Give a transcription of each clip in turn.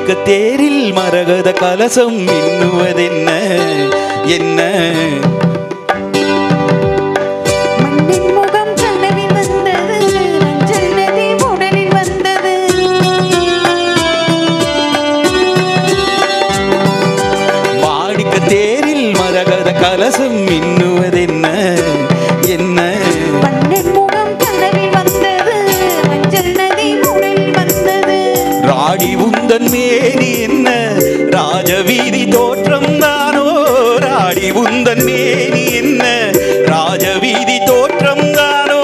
மாணிக்க தேரில் மரகத கலசம் மின்னுவதென்ன என்ன தேரில் மரகத கலசம் மின்னுவதென்ன என்ன ராணி உந்தன் மேனி என்ன ராஜவீதி தோற்றம் தானோ ராணி உந்தன் மேனி என்ன ராஜவீதி தோற்றம் தானோ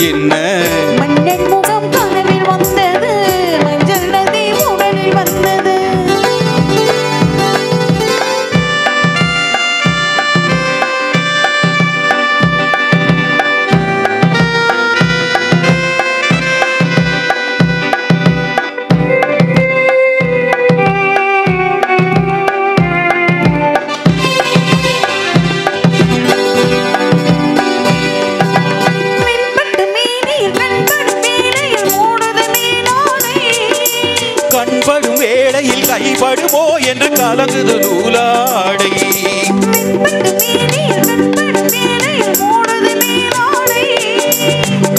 என்ன மன்னன் முகம் கனவில் வந்தது மஞ்சள் நதி உடலில் வந்தது கண்படும் வேளையில் கைப்படுமோ என்று கலங்குது நூலாடை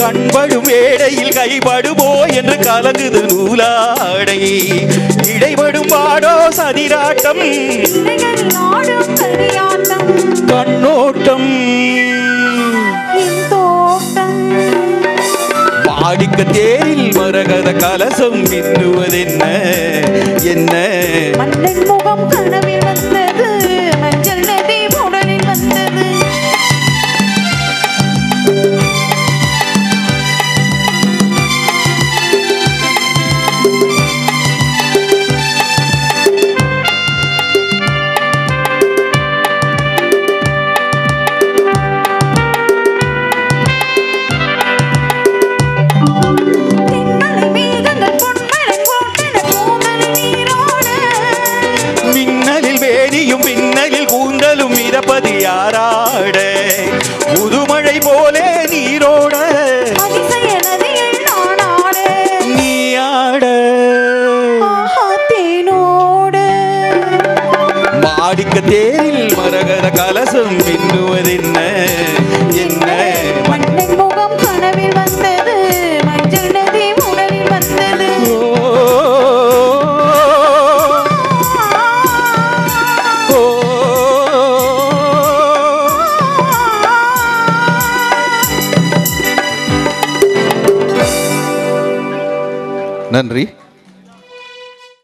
கண்படும் வேளையில் கைப்படுமோ என்று கலங்குது நூலாடை இடைபடும் பாடோ சதிராட்டம் கண்ணோட்டம் மாணிக்க தேரில் மரகத கலசம் மின்னுவதென்ன என்ன மன்னன் முகம் கனவில் வந்தது மஞ்சள் நதி உடலில் வந்தது பின்னலில் கூந்தலும் மிதப்பது யாராட முதுமழை போலே நீரோட நீ ஆட மாணிக்க தேரில் மரகத கலசம் மின்னுவதென்ன என்ன